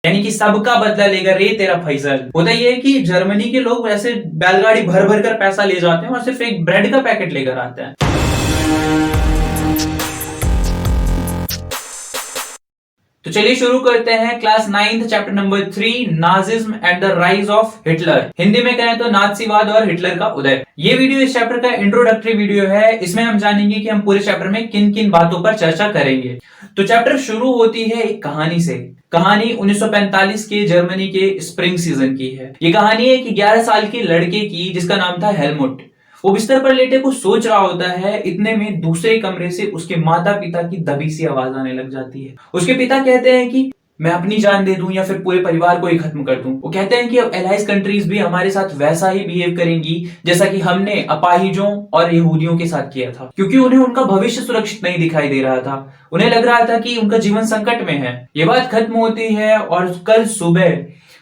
यानी कि सबका बदला लेगा रे तेरा फैसल। होता ये है कि जर्मनी के लोग ऐसे बैलगाड़ी भर भर कर पैसा ले जाते हैं और सिर्फ एक ब्रेड का पैकेट लेकर आते हैं। तो चलिए शुरू करते हैं class 9th chapter number 3 Nazism and the rise of Hitler. Hindi में कहें तो नाथसीवाद और हिटलर का उदय। ये वीडियो इस चैप्टर का इंट्रोडक्टरी वीडियो है। इसमें हम जानेंगे कि हम पूरे चैप्टर में किन किन बातों पर चर्चा करेंगे। तो चैप्टर शुरू होती है एक कहानी से। कहानी 1945 के जर्मनी के स्प्रिंग सीजन की है। ये कहानी है कि 11 साल के लड़के की जिसका नाम था हेलमुट। वो बिस्तर पर लेटे कुछ सोच रहा होता है, इतने में दूसरे कमरे से उसके माता पिता की दबी सी आवाज आने लग जाती है। उसके पिता कहते हैं कि मैं अपनी जान दे दूं या फिर पूरे परिवार को ही खत्म कर दूं। वो कहते हैं कि अब एलाइज कंट्रीज भी हमारे साथ वैसा ही बिहेव करेंगी जैसा कि हमने अपाहिजों और यहूदियों के साथ किया था, क्योंकि उन्हें उनका भविष्य सुरक्षित नहीं दिखाई दे रहा था। उन्हें लग रहा था कि उनका जीवन संकट में है। ये बात खत्म होती है और कल सुबह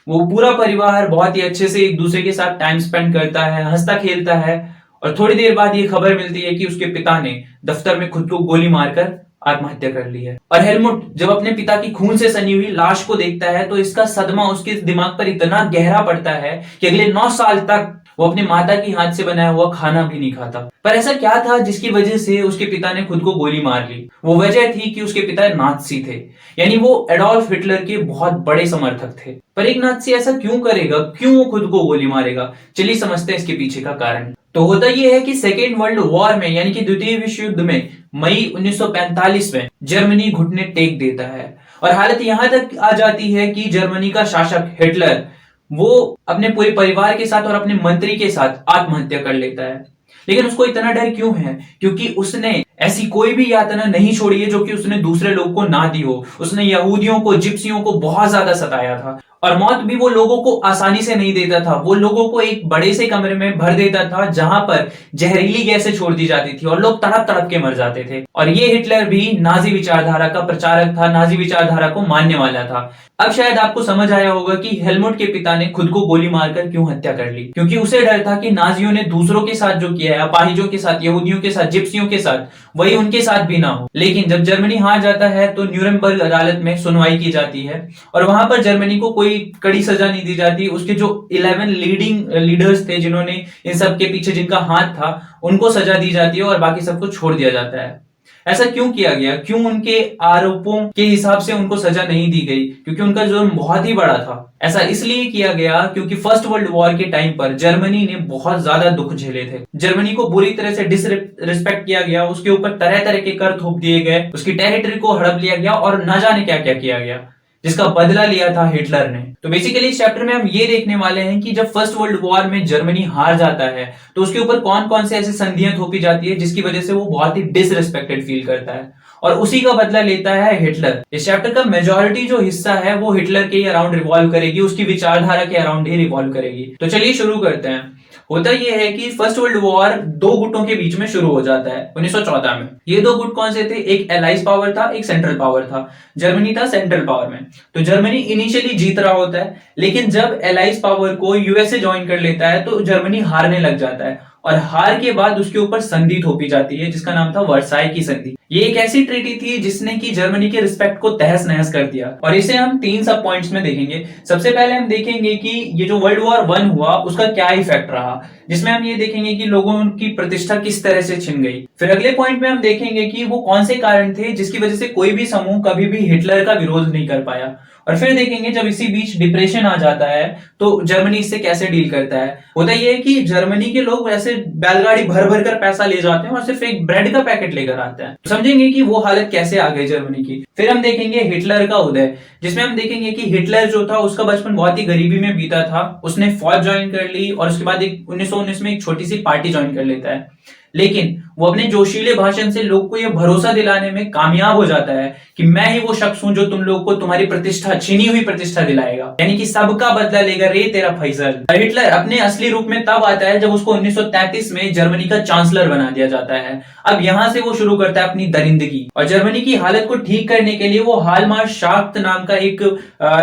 वो पूरा परिवार बहुत ही अच्छे से एक दूसरे के साथ टाइम स्पेंड करता है, हंसता खेलता है। और थोड़ी देर बाद ये खबर मिलती है कि उसके पिता ने दफ्तर में खुद को गोली मारकर आत्महत्या कर ली है। और हेलमुट जब अपने पिता की खून से सनी हुई लाश को देखता है तो इसका सदमा उसके दिमाग पर इतना गहरा पड़ता है कि अगले 9 साल तक वो अपने माता की हाथ से बनाया हुआ खाना भी नहीं खाता। पर ऐसा क्या था जिसकी वजह से उसके पिता ने खुद को गोली मार ली? वो वजह थी कि उसके पिता नाथसी थे, यानी वो एडोल्फ हिटलर के बहुत बड़े समर्थक थे। पर एक नाथसी ऐसा क्यों करेगा? क्यों वो खुद को गोली मारेगा? चलिए समझते हैं इसके पीछे का कारण। तो होता यह है कि सेकेंड वर्ल्ड वॉर में यानी कि द्वितीय विश्व युद्ध में मई 1945 में जर्मनी घुटने टेक देता है और हालत यहां तक आ जाती है कि जर्मनी का शासक हिटलर वो अपने पूरे परिवार के साथ और अपने मंत्री के साथ आत्महत्या कर लेता है। लेकिन उसको इतना डर क्यों है? क्योंकि उसने ऐसी कोई भी यातना नहीं छोड़ी है जो कि उसने दूसरे लोग को ना दी हो। उसने यहूदियों को, जिप्सियों को बहुत ज्यादा सताया था और मौत भी वो लोगों को आसानी से नहीं देता था। वो लोगों को एक बड़े से कमरे में भर देता था जहां पर जहरीली गैसें छोड़ दी जाती थी और लोग तड़प तड़प के मर जाते थे। और ये हिटलर भी नाजी विचारधारा का प्रचारक था, नाजी विचारधारा को मानने वाला था। अब शायद आपको समझ आया होगा कि हेलमुट के पिता ने खुद को गोली मारकर क्यों हत्या कर ली। क्योंकि उसे डर था कि नाजियों ने दूसरों के साथ जो किया है, अपाहिजों के साथ, यहूदियों के साथ, जिप्सियों के साथ, वही उनके साथ भी ना हो। लेकिन जब जर्मनी हार जाता है तो न्यूरेमबर्ग अदालत में सुनवाई की जाती है और वहां पर जर्मनी को कोई कड़ी सजा नहीं दी जाती। उसके जो 11 लीडिंग लीडर्स थे जिन्होंने इन सब के पीछे जिनका हाथ था, उनको सजा दी जाती है और बाकी सबको छोड़ दिया जाता है। ऐसा क्यों किया गया? क्यों उनके आरोपों के हिसाब से उनको सजा नहीं दी गई? क्योंकि उनका जुर्म बहुत ही बड़ा था। ऐसा इसलिए किया गया क्योंकि फर्स्ट वर्ल्ड वॉर के टाइम पर जर्मनी ने बहुत ज्यादा दुख झेले थे। जर्मनी को बुरी तरह से डिसरिस्पेक्ट किया गया, उसके ऊपर तरह तरह के कर थोप दिए गए, उसकी टेरिटरी को हड़प लिया गया और न जाने क्या क्या किया गया, जिसका बदला लिया था हिटलर ने। तो बेसिकली इस चैप्टर में हम ये देखने वाले हैं कि जब फर्स्ट वर्ल्ड वॉर में जर्मनी हार जाता है तो उसके ऊपर कौन कौन से ऐसी संधियां थोपी जाती है जिसकी वजह से वो बहुत ही डिसरिस्पेक्टेड फील करता है और उसी का बदला लेता है हिटलर। इस चैप्टर का मेजॉरिटी जो हिस्सा है वो हिटलर के अराउंड रिवॉल्व करेगी, उसकी विचारधारा के अराउंड ही रिवॉल्व करेगी। तो चलिए शुरू करते हैं। होता यह है कि फर्स्ट वर्ल्ड वॉर दो गुटों के बीच में शुरू हो जाता है 1914 में। ये दो गुट कौन से थे? एक एलाइज पावर था, एक सेंट्रल पावर था। जर्मनी था सेंट्रल पावर में। तो जर्मनी इनिशियली जीत रहा होता है, लेकिन जब एलाइज पावर को यूएसए ज्वाइन कर लेता है तो जर्मनी हारने लग जाता है और हार के बाद उसके ऊपर संधि थोपी जाती है जिसका नाम था वर्साई की संधि। ये एक ऐसी ट्रीटी थी जिसने की जर्मनी के रिस्पेक्ट को तहस नहस कर दिया और इसे हम 3 सब पॉइंट्स में देखेंगे। सबसे पहले हम देखेंगे कि ये जो वर्ल्ड वॉर 1 हुआ उसका क्या इफेक्ट रहा, जिसमें हम ये देखेंगे कि लोगों की प्रतिष्ठा किस तरह से छिन गई। फिर अगले पॉइंट में हम देखेंगे कि वो कौन से कारण थे जिसकी वजह से कोई भी समूह कभी भी हिटलर का विरोध नहीं कर पाया। और फिर देखेंगे जब इसी बीच डिप्रेशन आ जाता है तो जर्मनी इससे कैसे डील करता है। होता यह है कि जर्मनी के लोग ऐसे बैलगाड़ी भर भर कर पैसा ले जाते हैं और सिर्फ एक ब्रेड का पैकेट लेकर आते हैं। तो समझेंगे कि वो हालत कैसे आ गई जर्मनी की। फिर हम देखेंगे हिटलर का उदय, जिसमें हम देखेंगे कि हिटलर जो था उसका बचपन बहुत ही गरीबी में बीता था। उसने फौज ज्वाइन कर ली और उसके बाद 1919 में एक छोटी सी पार्टी ज्वाइन कर लेता है, लेकिन वो अपने जोशीले भाषण से लोग को यह भरोसा दिलाने में कामयाब हो जाता है कि मैं ही वो शख्स हूं जो तुम लोग को तुम्हारी प्रतिष्ठा, छिनी हुई प्रतिष्ठा दिलाएगा, यानी कि सबका बदला लेगा रे तेरा फैसल। हिटलर अपने असली रूप में तब आता है जब उसको 1933 में जर्मनी का चांसलर बना दिया जाता है। अब यहां से वो शुरू करता है अपनी दरिंदगी और जर्मनी की हालत को ठीक करने के लिए वो हालमार्श शाफ्ट नाम का एक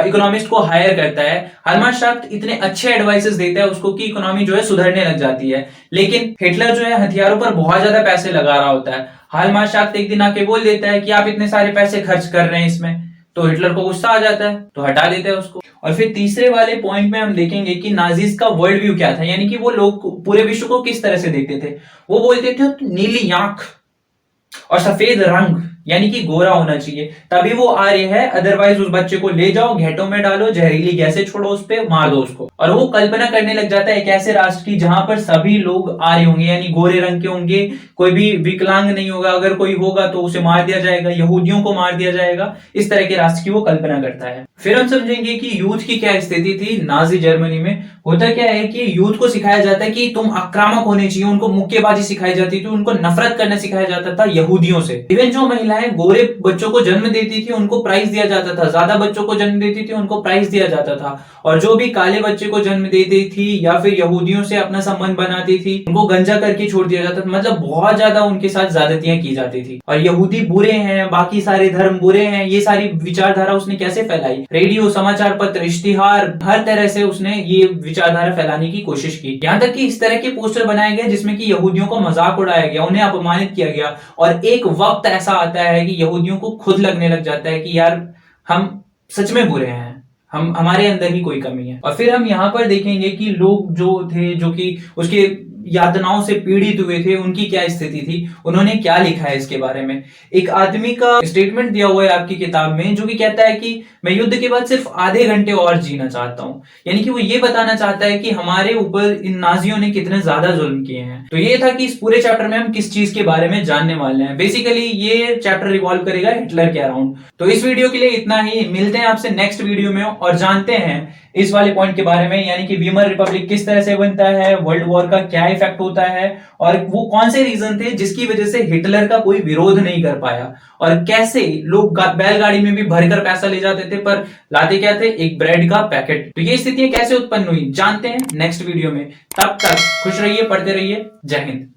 इकोनॉमिस्ट को हायर करता है। हालमार्श शाफ्ट इतने अच्छे एडवाइसेस देता है उसको कि इकोनॉमी जो है सुधरने लग जाती है, लेकिन हिटलर जो है हथियारों पर बहुत ज्यादा पैसे लगा रहा होता है। हालमार्श शाफ्ट एक दिन आके बोल देता है कि आप इतने सारे पैसे खर्च कर रहे हैं इसमें, तो हिटलर को गुस्सा आ जाता है, तो हटा देते हैं उसको। और फिर तीसरे वाले पॉइंट में हम देखेंगे कि नाजीज का वर्ल्ड व्यू क्या था, यानी कि वो लोग पूरे विश्व को किस तरह से देखते थे। वो बोलते थे नीली आंख और सफेद रंग, यानी कि गोरा होना चाहिए, तभी वो आर्य है, अदरवाइज उस बच्चे को ले जाओ, घेटों में डालो, जहरीली गैसें छोड़ो उस पे, मार दो उसको। और वो कल्पना करने लग जाता है एक ऐसे राष्ट्र की जहां पर सभी लोग आर्य होंगे, यानी गोरे रंग के होंगे, कोई भी विकलांग नहीं होगा, अगर कोई होगा तो उसे मार दिया जाएगा, यहूदियों को मार दिया जाएगा। इस तरह के राष्ट्र की वो कल्पना करता है। फिर हम समझेंगे कि यूथ की क्या स्थिति थी नाजी जर्मनी में। होता क्या है कि यूथ को सिखाया जाता है कि तुम आक्रामक होने चाहिए, उनको मुक्केबाजी सिखाई जाती थी, उनको नफरत करना सिखाया जाता था यहूदियों से। इवन जो महिलाएं गोरे बच्चों को जन्म देती थी उनको प्राइज दिया जाता था, ज्यादा बच्चों को जन्म देती थी उनको प्राइज दिया जाता था, और जो भी काले बच्चे को जन्म देती थी या फिर यहूदियों से अपना संबंध बनाती थी उनको गंजा करके छोड़ दिया जाता था। मतलब बहुत ज्यादा उनके साथ ज्यादतियां की जाती थी। और यहूदी बुरे हैं, बाकी सारे धर्म बुरे हैं, ये सारी विचारधारा उसने कैसे फैलाई? रेडियो, समाचार पत्र, इश्तिहार, हर तरह से उसने ये विचारधारा फैलाने की कोशिश की। यहाँ तक कि इस तरह के पोस्टर बनाए गए जिसमें कि यहूदियों को मजाक उड़ाया गया, उन्हें अपमानित किया गया। और एक वक्त ऐसा आता है कि यहूदियों को खुद लगने लग जाता है कि यार हम सच में बुरे हैं, हमारे अंदर ही कोई कमी है। और फिर हम यहाँ पर देखेंगे कि लोग जो थे, जो कि उसके यातनाओं से पीड़ित हुए थे, उनकी क्या स्थिति थी, उन्होंने क्या लिखा है इसके बारे में। एक आदमी का स्टेटमेंट दिया हुआ है आपकी किताब में, जो कि कहता है कि मैं युद्ध के बाद सिर्फ आधे घंटे और जीना चाहता हूं। यानी कि वो ये बताना चाहता है कि हमारे ऊपर इन नाजियों ने कितने ज्यादा जुल्म किए हैं। तो ये था कि इस पूरे चैप्टर में हम किस चीज के बारे में जानने वाले हैं। बेसिकली ये चैप्टर रिवॉल्व करेगा हिटलर के अराउंड। तो इस वीडियो के लिए इतना ही, मिलते हैं आपसे नेक्स्ट वीडियो में और जानते हैं इस वाले पॉइंट के बारे में, यानी कि वीमर रिपब्लिक किस तरह से बनता है, वर्ल्ड वॉर का क्या इफेक्ट होता है, और वो कौन से रीजन थे जिसकी वजह से हिटलर का कोई विरोध नहीं कर पाया, और कैसे लोग बैलगाड़ी में भी भरकर पैसा ले जाते थे पर लाते क्या थे, एक ब्रेड का पैकेट। तो ये स्थितियां कैसे उत्पन्न हुई जानते हैं नेक्स्ट वीडियो में। तब तक खुश रहिए, पढ़ते रहिए। जय हिंद।